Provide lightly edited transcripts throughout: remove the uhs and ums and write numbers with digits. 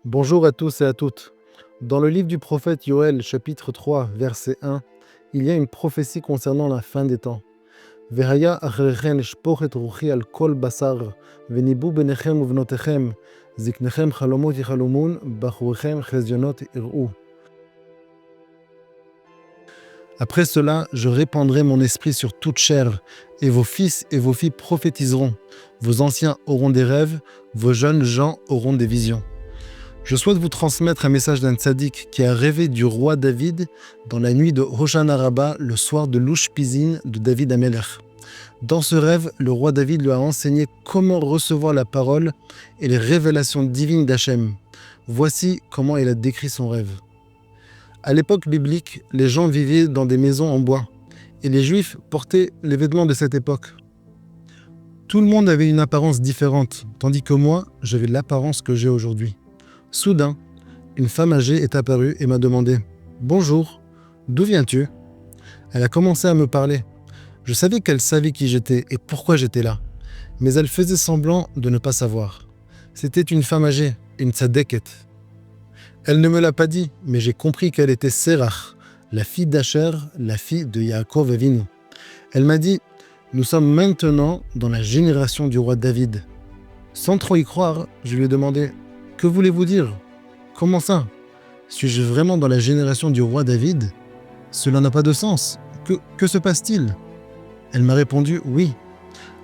Bonjour à tous et à toutes. Dans le livre du prophète Yoël, chapitre 3, verset 1, il y a une prophétie concernant la fin des temps. Verhaya achrechen eshpoch et ruchi al kol basar, venibu benechem uvnotechem, ziknechem chalomot yichalomun, bachurichem chezionot ir'u. Après cela, je répandrai mon esprit sur toute chair, et vos fils et vos filles prophétiseront. Vos anciens auront des rêves, vos jeunes gens auront des visions. Je souhaite vous transmettre un message d'un tzaddik qui a rêvé du roi David dans la nuit de Hoshana Rabbah, le soir de l'Ushpizin de David Amelech. Dans ce rêve, le roi David lui a enseigné comment recevoir la parole et les révélations divines d'Hachem. Voici comment il a décrit son rêve. À l'époque biblique, les gens vivaient dans des maisons en bois et les Juifs portaient les vêtements de cette époque. Tout le monde avait une apparence différente, tandis que moi, j'avais l'apparence que j'ai aujourd'hui. Soudain, une femme âgée est apparue et m'a demandé « Bonjour, d'où viens-tu » Elle a commencé à me parler. Je savais qu'elle savait qui j'étais et pourquoi j'étais là, mais elle faisait semblant de ne pas savoir. C'était une femme âgée, une tzadeket. Elle ne me l'a pas dit, mais j'ai compris qu'elle était Sérach, la fille d'Asher, la fille de Yaakov Avinu. Elle m'a dit « Nous sommes maintenant dans la génération du roi David ». Sans trop y croire, je lui ai demandé « Que voulez-vous dire ? Comment ça ? Suis-je vraiment dans la génération du roi David ? Cela n'a pas de sens. Que se passe-t-il ? Elle m'a répondu « Oui.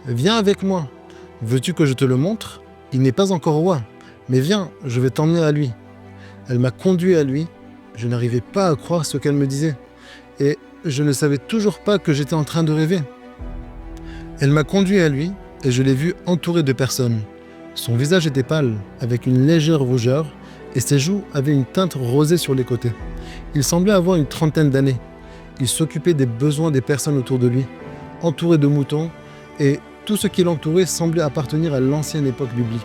Viens avec moi. Veux-tu que je te le montre ? Il n'est pas encore roi, mais viens, je vais t'emmener à lui. » Elle m'a conduit à lui. Je n'arrivais pas à croire ce qu'elle me disait. Et je ne savais toujours pas que j'étais en train de rêver. Elle m'a conduit à lui et je l'ai vu entouré de personnes. Son visage était pâle, avec une légère rougeur, et ses joues avaient une teinte rosée sur les côtés. Il semblait avoir une trentaine d'années. Il s'occupait des besoins des personnes autour de lui, entouré de moutons, et tout ce qui l'entourait semblait appartenir à l'ancienne époque biblique.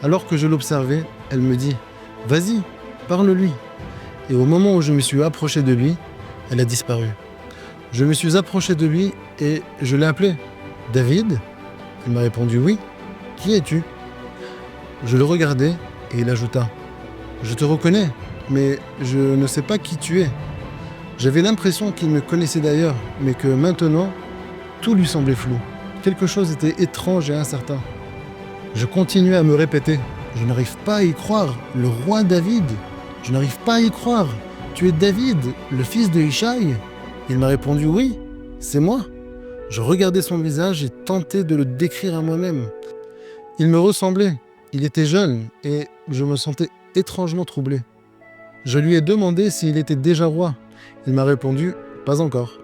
Alors que je l'observais, elle me dit « Vas-y, parle-lui ». Et au moment où je me suis approché de lui, elle a disparu. Je me suis approché de lui et je l'ai appelé « David ?» Il m'a répondu « Oui, qui es-tu » Je le regardai et il ajouta « Je te reconnais, mais je ne sais pas qui tu es. » J'avais l'impression qu'il me connaissait d'ailleurs, mais que maintenant, tout lui semblait flou. Quelque chose était étrange et incertain. Je continuais à me répéter « Je n'arrive pas à y croire, le roi David. Je n'arrive pas à y croire. Tu es David, le fils de Ishaï ?» Il m'a répondu « Oui, c'est moi. » Je regardais son visage et tentais de le décrire à moi-même. Il me ressemblait. Il était jeune et je me sentais étrangement troublé. Je lui ai demandé s'il était déjà roi. Il m'a répondu « Pas encore ».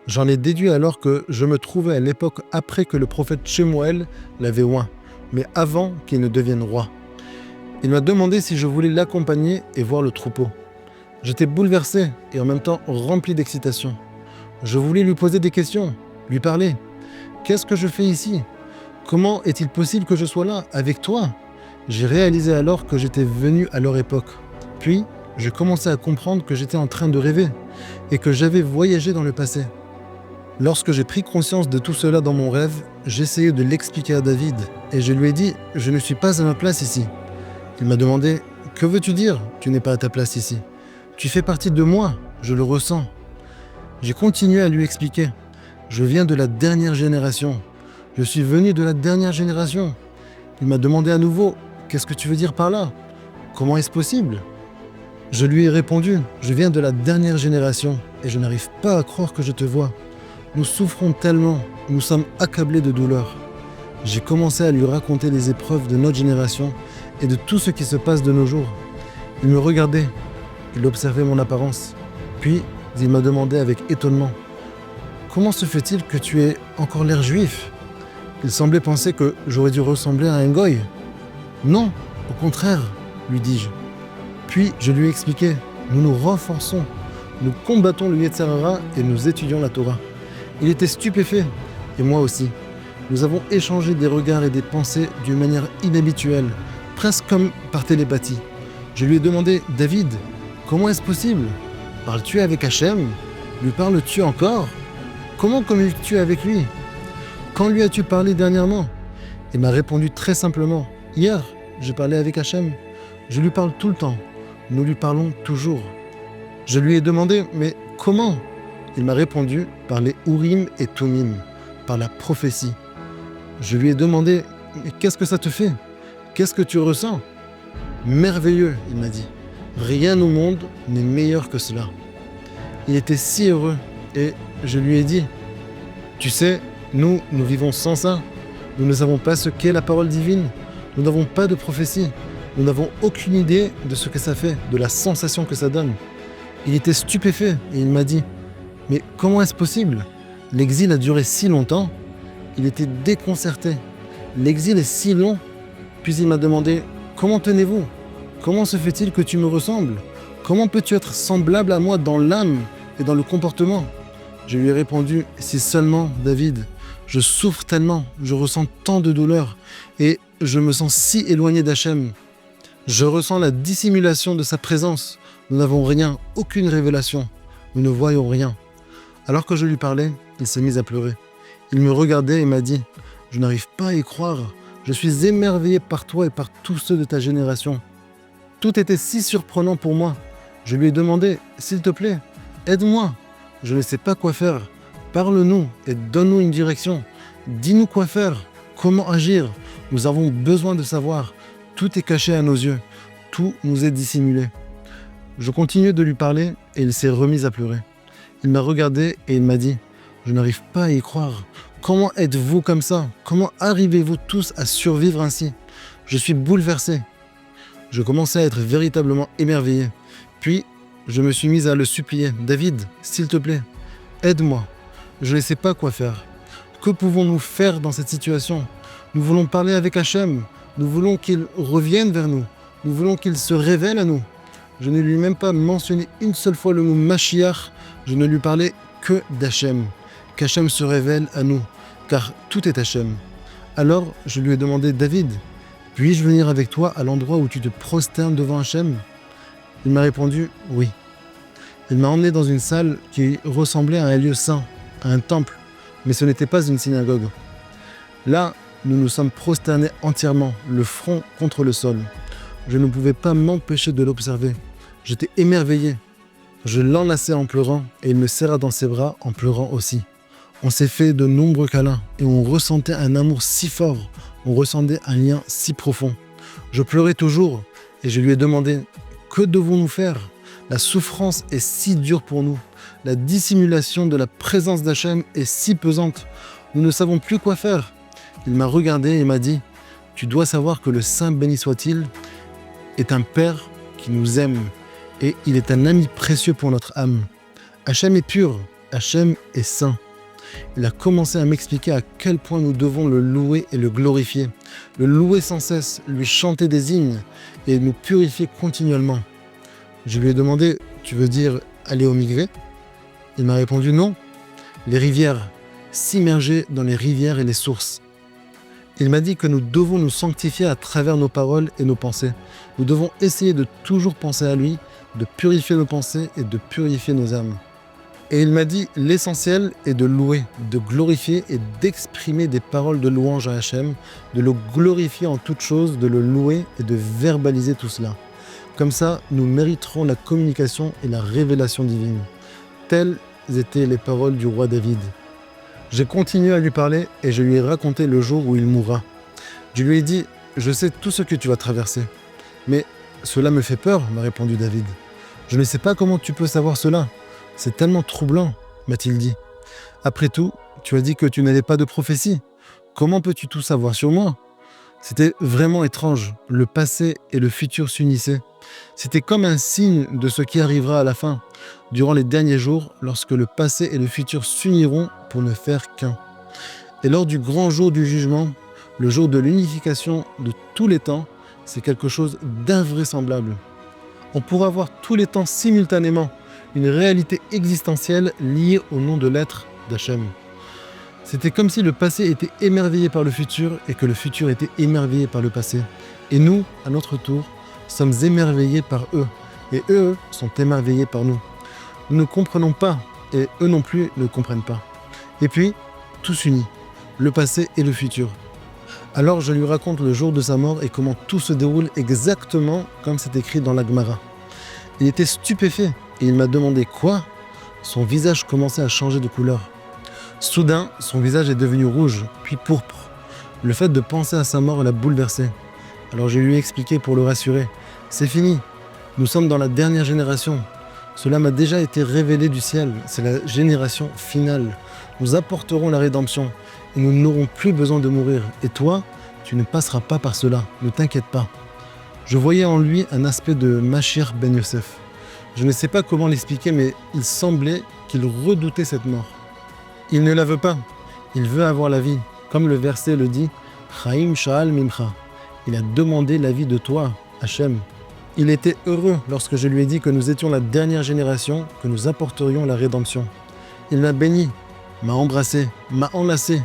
J'en ai déduit alors que je me trouvais à l'époque après que le prophète Shemuel l'avait oint, mais avant qu'il ne devienne roi. Il m'a demandé si je voulais l'accompagner et voir le troupeau. J'étais bouleversé et en même temps rempli d'excitation. Je voulais lui poser des questions, lui parler. « Qu'est-ce que je fais ici ? Comment est-il possible que je sois là, avec toi ?» J'ai réalisé alors que j'étais venu à leur époque. Puis, je commençais à comprendre que j'étais en train de rêver et que j'avais voyagé dans le passé. Lorsque j'ai pris conscience de tout cela dans mon rêve, j'essayais de l'expliquer à David et je lui ai dit « Je ne suis pas à ma place ici ». Il m'a demandé « Que veux-tu dire ? Tu n'es pas à ta place ici. Tu fais partie de moi, je le ressens. » J'ai continué à lui expliquer « Je viens de la dernière génération. Je suis venu de la dernière génération. » Il m'a demandé à nouveau « Qu'est-ce que tu veux dire par là ? Comment est-ce possible ?» Je lui ai répondu « Je viens de la dernière génération et je n'arrive pas à croire que je te vois. Nous souffrons tellement, nous sommes accablés de douleur. » J'ai commencé à lui raconter les épreuves de notre génération et de tout ce qui se passe de nos jours. Il me regardait, il observait mon apparence. Puis, il m'a demandé avec étonnement « Comment se fait-il que tu aies encore l'air juif ?» Il semblait penser que j'aurais dû ressembler à un goy. « Non, au contraire, lui dis-je. » Puis je lui ai expliqué « Nous nous renforçons, nous combattons le Yetzer Hara et nous étudions la Torah. » Il était stupéfait, et moi aussi. Nous avons échangé des regards et des pensées d'une manière inhabituelle, presque comme par télépathie. Je lui ai demandé « David, comment est-ce possible ? Parles-tu avec Hachem ? Lui parles-tu encore ? Comment communiques-tu avec lui ? Quand lui as-tu parlé dernièrement ? » Il m'a répondu très simplement « Hier, j'ai parlé avec Hachem. Je lui parle tout le temps. Nous lui parlons toujours. Je lui ai demandé, mais comment? Il m'a répondu par les Urim et Tumim, par la prophétie. Je lui ai demandé, mais qu'est-ce que ça te fait? Qu'est-ce que tu ressens? Merveilleux, il m'a dit. Rien au monde n'est meilleur que cela. Il était si heureux et je lui ai dit, tu sais, nous vivons sans ça. Nous ne savons pas ce qu'est la parole divine. Nous n'avons pas de prophétie. Nous n'avons aucune idée de ce que ça fait, de la sensation que ça donne. Il était stupéfait et il m'a dit, mais comment est-ce possible? L'exil a duré si longtemps. Il était déconcerté. L'exil est si long. Puis il m'a demandé, comment tenez-vous? Comment se fait-il que tu me ressembles? Comment peux-tu être semblable à moi dans l'âme et dans le comportement? Je lui ai répondu, si seulement, David, je souffre tellement, je ressens tant de douleur et je me sens si éloigné d'Hachem. Je ressens la dissimulation de sa présence. Nous n'avons rien, aucune révélation. Nous ne voyons rien. Alors que je lui parlais, il s'est mis à pleurer. Il me regardait et m'a dit, je n'arrive pas à y croire. Je suis émerveillé par toi et par tous ceux de ta génération. Tout était si surprenant pour moi. Je lui ai demandé, s'il te plaît, aide-moi. Je ne sais pas quoi faire. Parle-nous et donne-nous une direction. Dis-nous quoi faire, comment agir. Nous avons besoin de savoir. Tout est caché à nos yeux. Tout nous est dissimulé. Je continuais de lui parler et il s'est remis à pleurer. Il m'a regardé et il m'a dit, je n'arrive pas à y croire. Comment êtes-vous comme ça? Comment arrivez-vous tous à survivre ainsi? Je suis bouleversé. Je commençais à être véritablement émerveillé. Puis, je me suis mis à le supplier. David, s'il te plaît, aide-moi. Je ne sais pas quoi faire. Que pouvons-nous faire dans cette situation? Nous voulons parler avec Hachem. Nous voulons qu'il revienne vers nous. Nous voulons qu'il se révèle à nous. Je ne lui ai même pas mentionné une seule fois le mot Mashiach. Je ne lui parlais que d'Hachem. Qu'Hachem se révèle à nous, car tout est Hachem. Alors, je lui ai demandé, David, puis-je venir avec toi à l'endroit où tu te prosternes devant Hachem? Il m'a répondu, oui. Il m'a emmené dans une salle qui ressemblait à un lieu saint, à un temple, mais ce n'était pas une synagogue. Là, nous nous sommes prosternés entièrement, le front contre le sol. Je ne pouvais pas m'empêcher de l'observer. J'étais émerveillé. Je l'enlaçai en pleurant et il me serra dans ses bras en pleurant aussi. On s'est fait de nombreux câlins et on ressentait un amour si fort, on ressentait un lien si profond. Je pleurais toujours et je lui ai demandé « Que devons-nous faire? La souffrance est si dure pour nous. La dissimulation de la présence d'Hachem est si pesante. Nous ne savons plus quoi faire. » Il m'a regardé et m'a dit « Tu dois savoir que le Saint béni soit-il est un Père qui nous aime et il est un ami précieux pour notre âme. Hachem est pur, Hachem est saint. » Il a commencé à m'expliquer à quel point nous devons le louer et le glorifier, le louer sans cesse, lui chanter des hymnes et nous purifier continuellement. Je lui ai demandé, tu veux dire aller au migré? Il m'a répondu non, les rivières, s'immerger dans les rivières et les sources. Il m'a dit que nous devons nous sanctifier à travers nos paroles et nos pensées. Nous devons essayer de toujours penser à lui, de purifier nos pensées et de purifier nos âmes. Et il m'a dit, l'essentiel est de louer, de glorifier et d'exprimer des paroles de louange à Hachem, de le glorifier en toutes choses, de le louer et de verbaliser tout cela. Comme ça, nous mériterons la communication et la révélation divine. Telles étaient les paroles du roi David. J'ai continué à lui parler et je lui ai raconté le jour où il mourra. Je lui ai dit, je sais tout ce que tu vas traverser. Mais cela me fait peur, m'a répondu David. Je ne sais pas comment tu peux savoir cela. C'est tellement troublant, m'a-t-il dit. Après tout, tu as dit que tu n'avais pas de prophétie. Comment peux-tu tout savoir sur moi? C'était vraiment étrange. Le passé et le futur s'unissaient. C'était comme un signe de ce qui arrivera à la fin, durant les derniers jours, lorsque le passé et le futur s'uniront pour ne faire qu'un. Et lors du grand jour du jugement, le jour de l'unification de tous les temps, c'est quelque chose d'invraisemblable. On pourra voir tous les temps simultanément, une réalité existentielle liée au nom de l'être d'Hachem. C'était comme si le passé était émerveillé par le futur et que le futur était émerveillé par le passé. Et nous, à notre tour, sommes émerveillés par eux. Et eux sont émerveillés par nous. Nous ne comprenons pas et eux non plus ne comprennent pas. Et puis, tout s'unit, le passé et le futur. Alors je lui raconte le jour de sa mort et comment tout se déroule exactement comme c'est écrit dans la Gemara. Il était stupéfait et il m'a demandé quoi. Son visage commençait à changer de couleur. Soudain, son visage est devenu rouge, puis pourpre. Le fait de penser à sa mort l'a bouleversé. Alors je lui ai expliqué pour le rassurer. C'est fini, nous sommes dans la dernière génération. Cela m'a déjà été révélé du ciel, c'est la génération finale. Nous apporterons la rédemption et nous n'aurons plus besoin de mourir. Et toi, tu ne passeras pas par cela, ne t'inquiète pas. Je voyais en lui un aspect de Machir ben Yosef. Je ne sais pas comment l'expliquer, mais il semblait qu'il redoutait cette mort. Il ne la veut pas, il veut avoir la vie. Comme le verset le dit, Chaim Sha'al Mimcha. Il a demandé la vie de toi, Hachem. Il était heureux lorsque je lui ai dit que nous étions la dernière génération, que nous apporterions la rédemption. Il m'a béni, m'a embrassé, m'a enlacé.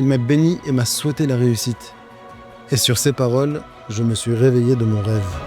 Il m'a béni et m'a souhaité la réussite. Et sur ces paroles, je me suis réveillé de mon rêve.